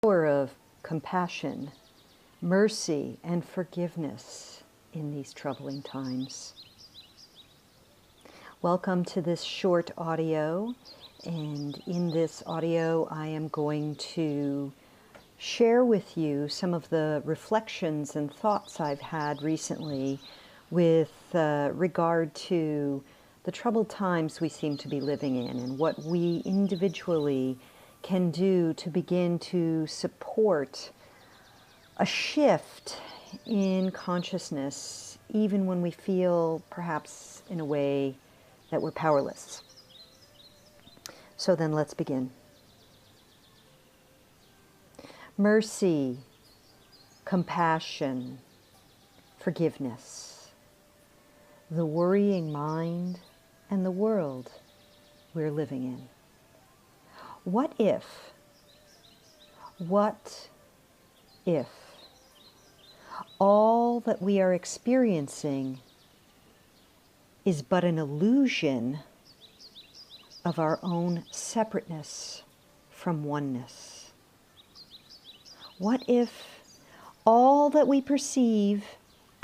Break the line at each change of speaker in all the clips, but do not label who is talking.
Power of compassion, mercy, and forgiveness in these troubling times. Welcome to this short audio, and in this audio I am going to share with you some of the reflections and thoughts I've had recently with regard to the troubled times we seem to be living in and what we individually can do to begin to support a shift in consciousness, even when we feel perhaps in a way that we're powerless. So then let's begin. Mercy, compassion, forgiveness, the worrying mind and the world we're living in. What if all that we are experiencing is but an illusion of our own separateness from oneness? What if all that we perceive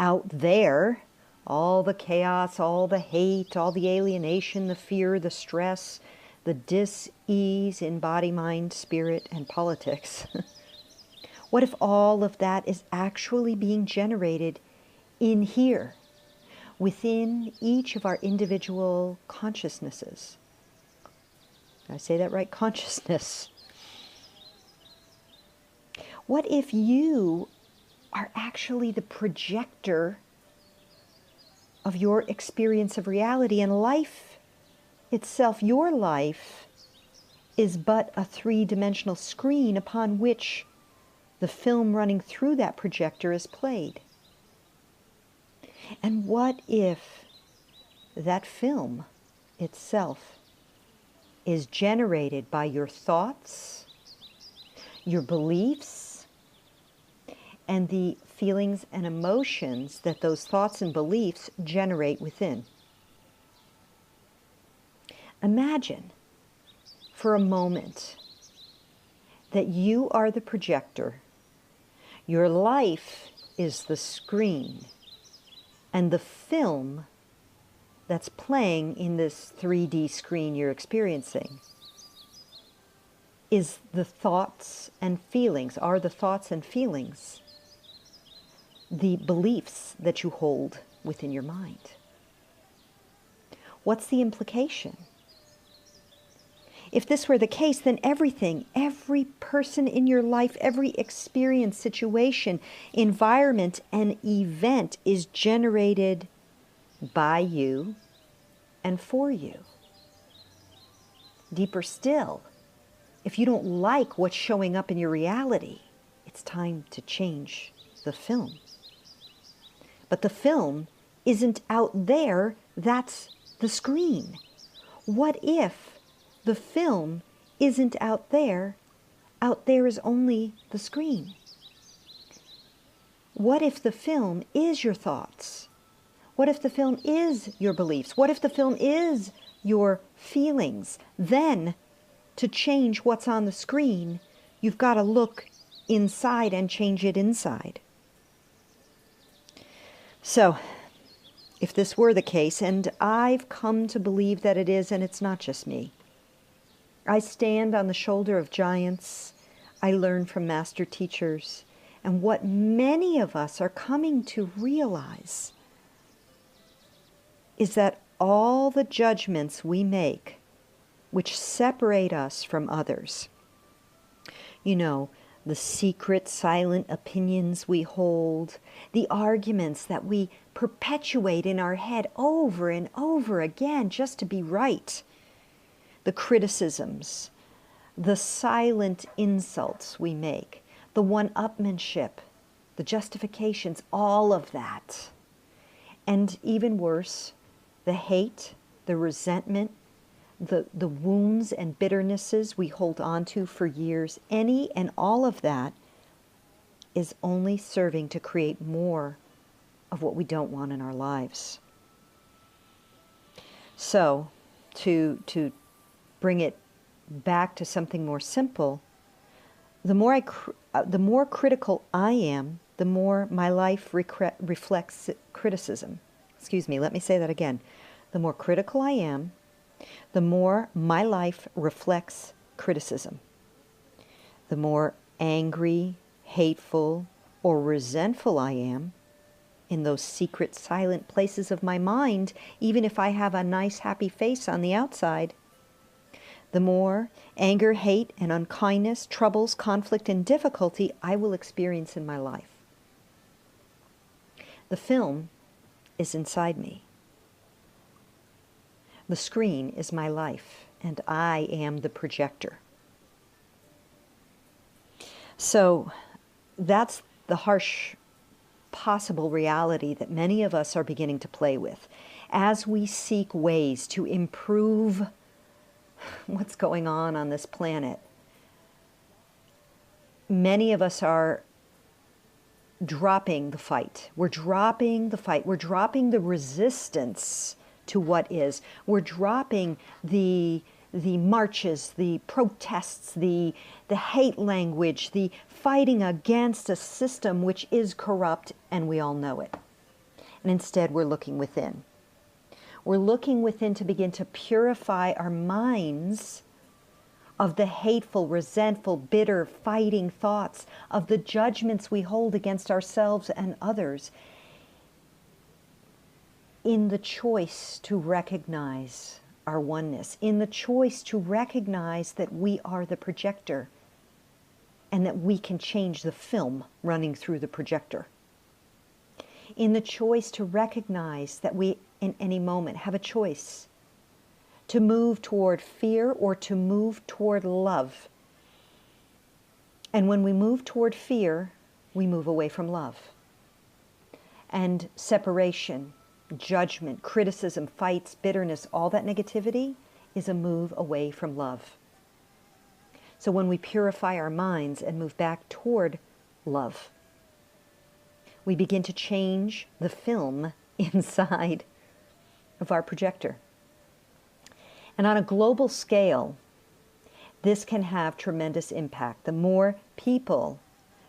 out there, all the chaos, all the hate, all the alienation, the fear, the stress, the dis-ease in body, mind, spirit, and politics, what if all of that is actually being generated in here, within each of our individual consciousnesses? Did I say that right? Consciousness. What if you are actually the projector of your experience of reality, and life itself, your life, is but a three-dimensional screen upon which the film running through that projector is played? And what if that film itself is generated by your thoughts, your beliefs, and the feelings and emotions that those thoughts and beliefs generate within? Imagine for a moment that you are the projector, your life is the screen, and the film that's playing in this 3D screen you're experiencing is the thoughts and feelings, are the thoughts and feelings, the beliefs that you hold within your mind. What's the implication? If this were the case, then everything, every person in your life, every experience, situation, environment, and event is generated by you and for you. Deeper still, if you don't like what's showing up in your reality, it's time to change the film. But the film isn't out there, that's the screen. What if the film isn't out there is only the screen? What if the film is your thoughts? What if the film is your beliefs? What if the film is your feelings? Then, to change what's on the screen, you've got to look inside and change it inside. So, if this were the case, and I've come to believe that it is, and it's not just me, I stand on the shoulder of giants, I learn from master teachers, and what many of us are coming to realize is that all the judgments we make, which separate us from others, you know, the secret, silent opinions we hold, the arguments that we perpetuate in our head over and over again just to be right, the criticisms, the silent insults we make, the one-upmanship, the justifications, all of that. And even worse, the hate, the resentment, the wounds and bitternesses we hold on to for years, any and all of that is only serving to create more of what we don't want in our lives. So, to bring it back to something more simple, the more critical I am, the more my life reflects criticism. Excuse me, let me say that again. The more critical I am, the more my life reflects criticism. The more angry, hateful, or resentful I am in those secret, silent places of my mind, even if I have a nice, happy face on the outside, the more anger, hate, and unkindness, troubles, conflict, and difficulty I will experience in my life. The film is inside me. The screen is my life, and I am the projector. So that's the harsh possible reality that many of us are beginning to play with as we seek ways to improve what's going on this planet. Many of us are dropping the fight. We're dropping the fight. We're dropping the resistance to what is. We're dropping the marches, the protests, the hate language, the fighting against a system which is corrupt, and we all know it. And instead, we're looking within. We're looking within to begin to purify our minds of the hateful, resentful, bitter, fighting thoughts, of the judgments we hold against ourselves and others, in the choice to recognize our oneness, in the choice to recognize that we are the projector and that we can change the film running through the projector. In the choice to recognize that we, in any moment, have a choice to move toward fear or to move toward love. And when we move toward fear, we move away from love. And separation, judgment, criticism, fights, bitterness, all that negativity is a move away from love. So when we purify our minds and move back toward love, we begin to change the film inside of our projector. And on a global scale, this can have tremendous impact. The more people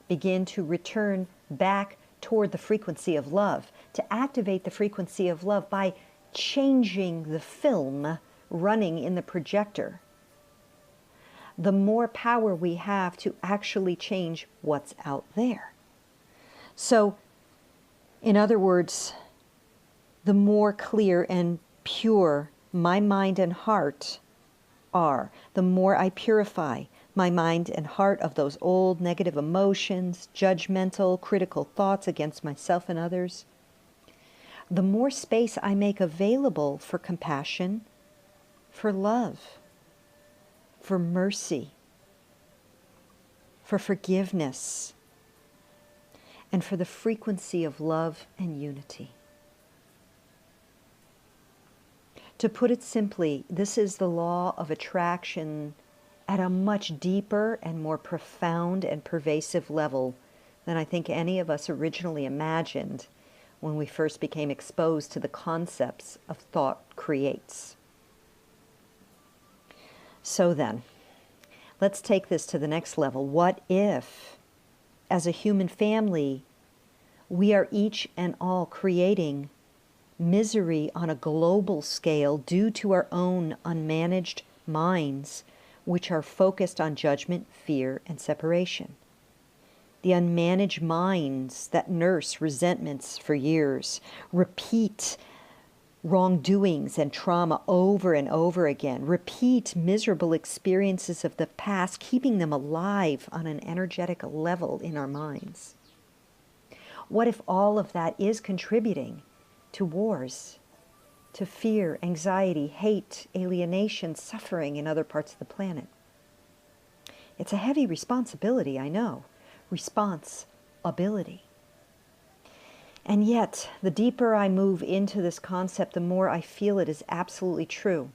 begin to return back toward the frequency of love, to activate the frequency of love by changing the film running in the projector, the more power we have to actually change what's out there. So, in other words, the more clear and pure my mind and heart are, the more I purify my mind and heart of those old negative emotions, judgmental, critical thoughts against myself and others, the more space I make available for compassion, for love, for mercy, for forgiveness, and for the frequency of love and unity. To put it simply, this is the law of attraction at a much deeper and more profound and pervasive level than I think any of us originally imagined when we first became exposed to the concepts of thought creates. So then, let's take this to the next level. What if, as a human family, we are each and all creating misery on a global scale due to our own unmanaged minds, which are focused on judgment, fear, and separation? The unmanaged minds that nurse resentments for years, repeat wrongdoings and trauma over and over again, repeat miserable experiences of the past, keeping them alive on an energetic level in our minds. What if all of that is contributing to wars, to fear, anxiety, hate, alienation, suffering in other parts of the planet? It's a heavy responsibility, I know. Responsibility. And yet, the deeper I move into this concept, the more I feel it is absolutely true.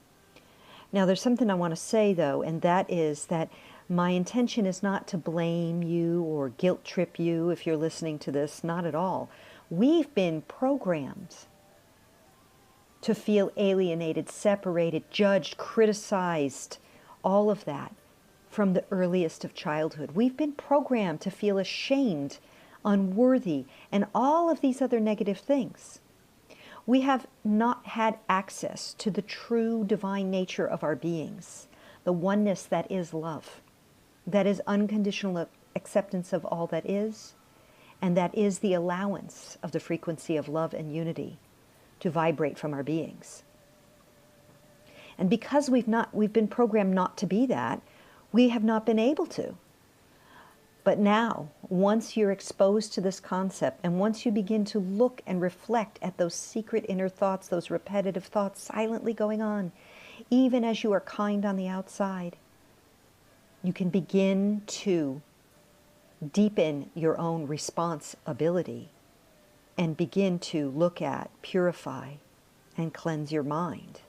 Now, there's something I want to say, though, and that is that my intention is not to blame you or guilt trip you if you're listening to this, not at all. We've been programmed to feel alienated, separated, judged, criticized, all of that from the earliest of childhood. We've been programmed to feel ashamed, unworthy, and all of these other negative things. We have not had access to the true divine nature of our beings, the oneness that is love, that is unconditional acceptance of all that is, and that is the allowance of the frequency of love and unity to vibrate from our beings. And because we've been programmed not to be that, we have not been able to. But now, once you're exposed to this concept, and once you begin to look and reflect at those secret inner thoughts, those repetitive thoughts silently going on, even as you are kind on the outside, you can begin to deepen your own response ability and begin to look at, purify, and cleanse your mind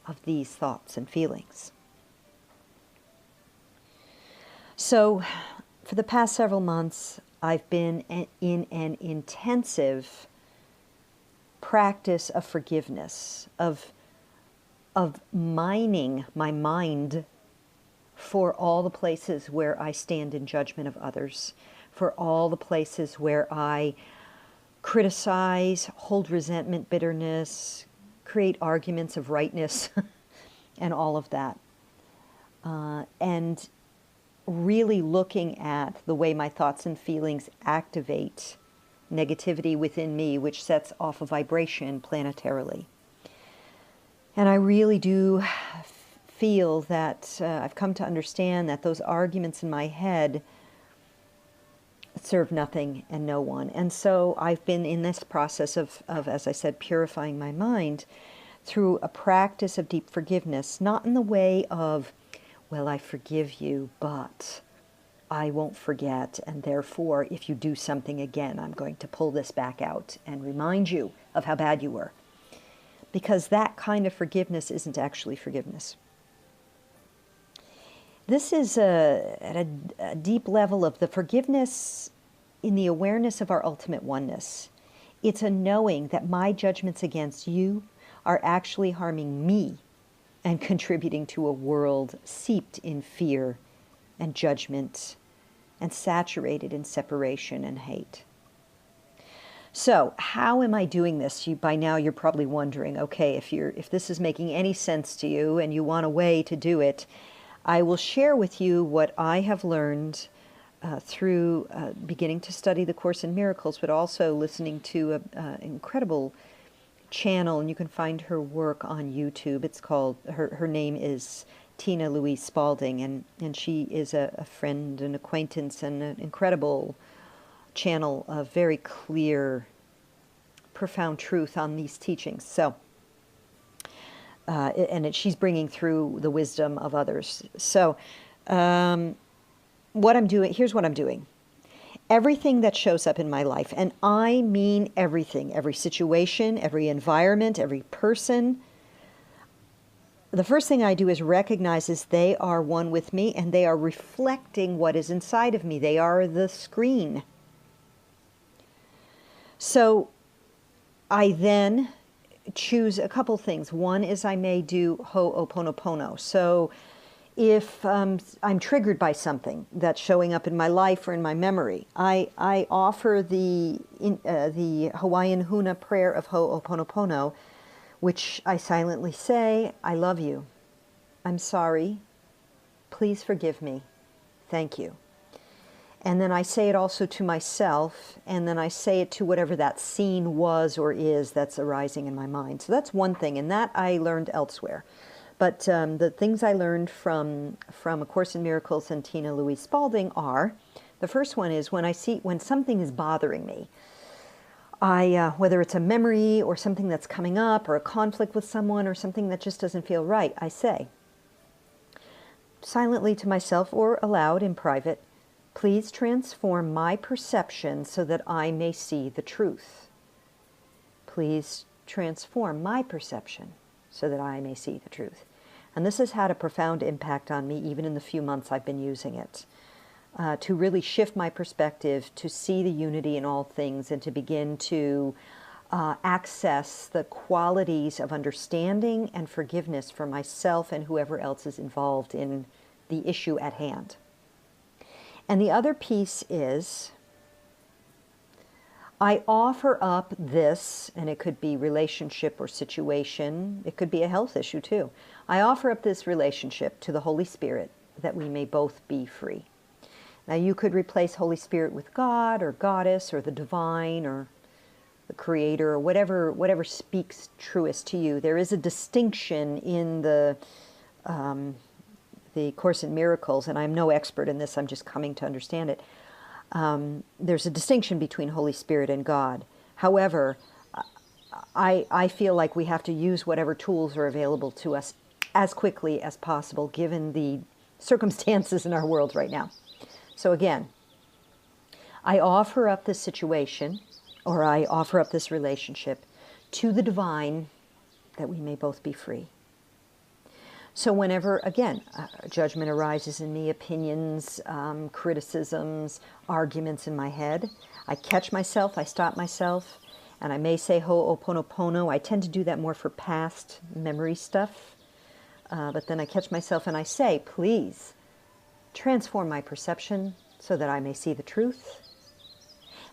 of these thoughts and feelings. So, for the past several months, I've been in an intensive practice of forgiveness, of mining my mind for all the places where I stand in judgment of others, for all the places where I criticize, hold resentment, bitterness, create arguments of rightness, and all of that. And really looking at the way my thoughts and feelings activate negativity within me, which sets off a vibration planetarily. And I really do feel that I've come to understand that those arguments in my head serve nothing and no one. And so I've been in this process of, as I said, purifying my mind through a practice of deep forgiveness, not in the way of, well, I forgive you, but I won't forget, and therefore, if you do something again, I'm going to pull this back out and remind you of how bad you were. Because that kind of forgiveness isn't actually forgiveness. This is at a deep level of the forgiveness in the awareness of our ultimate oneness. It's a knowing that my judgments against you are actually harming me and contributing to a world seeped in fear and judgment and saturated in separation and hate. So, how am I doing this? By now you're probably wondering, okay, if this is making any sense to you and you want a way to do it, I will share with you what I have learned through beginning to study the Course in Miracles, but also listening to an incredible channel, and you can find her work on YouTube. It's called, her name is Tina Louise Spalding, and she is a friend and acquaintance and an incredible channel of very clear, profound truth on these teachings. So, she's bringing through the wisdom of others. So, what I'm doing, here's what I'm doing. Everything that shows up in my life, and I mean everything, every situation, every environment, every person, the first thing I do is recognize is they are one with me and they are reflecting what is inside of me. They are the screen. So I then choose a couple things. One is I may do Ho'oponopono. So if I'm triggered by something that's showing up in my life or in my memory, I offer the Hawaiian Huna prayer of Ho'oponopono, which I silently say, I love you. I'm sorry. Please forgive me. Thank you. And then I say it also to myself, and then I say it to whatever that scene was or is that's arising in my mind. So that's one thing, and that I learned elsewhere. But the things I learned from A Course in Miracles and Tina Louise Spalding are, the first one is when something is bothering me, whether it's a memory or something that's coming up or a conflict with someone or something that just doesn't feel right, I say silently to myself or aloud in private, please transform my perception so that I may see the truth. Please transform my perception so that I may see the truth. And this has had a profound impact on me even in the few months I've been using it. To really shift my perspective, to see the unity in all things, and to begin to access the qualities of understanding and forgiveness for myself and whoever else is involved in the issue at hand. And the other piece is, I offer up this, and it could be relationship or situation, it could be a health issue too. I offer up this relationship to the Holy Spirit that we may both be free. Now you could replace Holy Spirit with God or Goddess or the divine or the Creator or whatever speaks truest to you. There is a distinction in the Course in Miracles, and I'm no expert in this, I'm just coming to understand it. There's a distinction between Holy Spirit and God. However, I feel like we have to use whatever tools are available to us as quickly as possible, given the circumstances in our world right now. So again, I offer up this situation, or I offer up this relationship to the divine that we may both be free. So whenever, again, judgment arises in me, opinions, criticisms, arguments in my head, I catch myself, I stop myself, and I may say Ho'oponopono. I tend to do that more for past memory stuff. But then I catch myself and I say, please, transform my perception so that I may see the truth.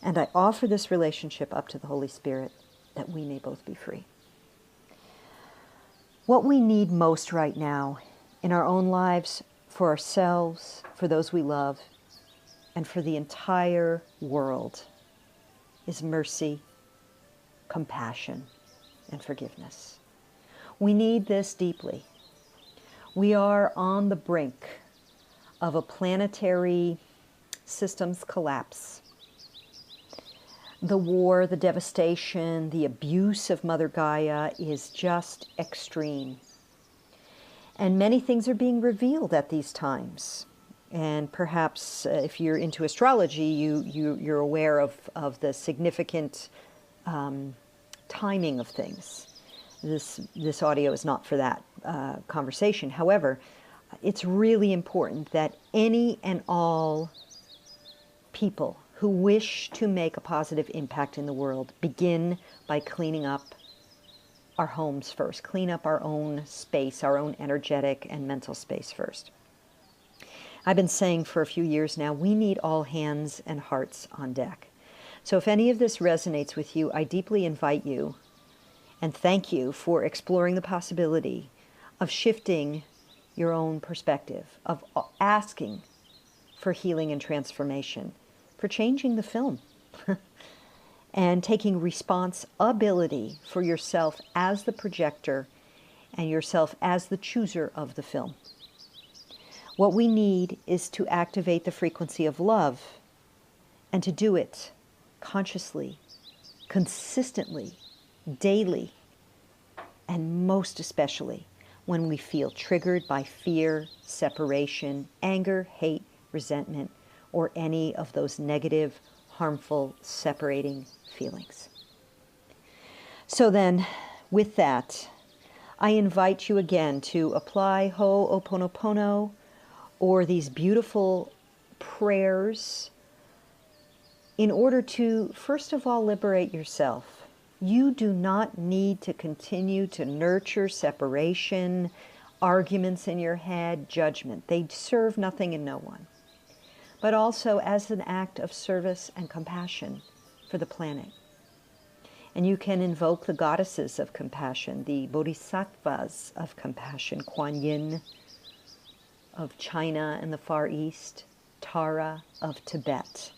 And I offer this relationship up to the Holy Spirit that we may both be free. What we need most right now in our own lives, for ourselves, for those we love, and for the entire world is mercy, compassion, and forgiveness. We need this deeply. We are on the brink of a planetary systems collapse. The war, the devastation, the abuse of Mother Gaia is just extreme. And many things are being revealed at these times. And perhaps if you're into astrology, you're aware of the significant timing of things. This audio is not for that conversation. However, it's really important that any and all people who wish to make a positive impact in the world begin by cleaning up our homes first. Clean up our own space, our own energetic and mental space first. I've been saying for a few years now, we need all hands and hearts on deck. So if any of this resonates with you, I deeply invite you and thank you for exploring the possibility of shifting your own perspective, of asking for healing and transformation, for changing the film, and taking responsibility for yourself as the projector and yourself as the chooser of the film. What we need is to activate the frequency of love, and to do it consciously, consistently, daily, and most especially when we feel triggered by fear, separation, anger, hate, resentment, or any of those negative, harmful, separating feelings. So then, with that, I invite you again to apply Ho'oponopono, or these beautiful prayers, in order to, first of all, liberate yourself. You do not need to continue to nurture separation, arguments in your head, judgment. They serve nothing and no one. But also as an act of service and compassion for the planet. And you can invoke the goddesses of compassion, the bodhisattvas of compassion, Kuan Yin of China and the Far East, Tara of Tibet.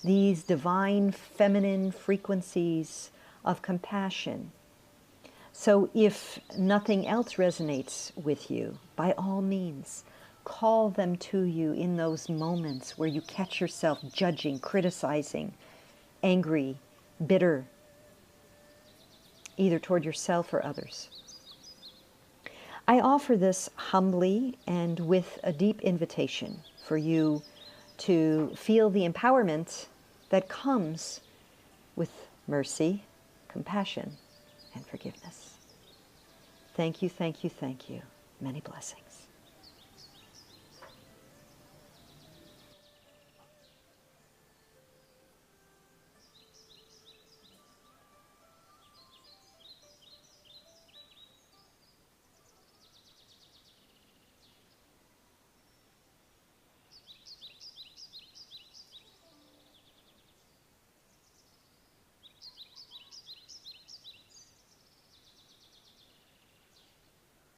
These divine feminine frequencies of compassion. So if nothing else resonates with you, by all means, call them to you in those moments where you catch yourself judging, criticizing, angry, bitter, either toward yourself or others. I offer this humbly and with a deep invitation for you to feel the empowerment that comes with mercy, compassion, and forgiveness. Thank you, thank you, thank you. Many blessings.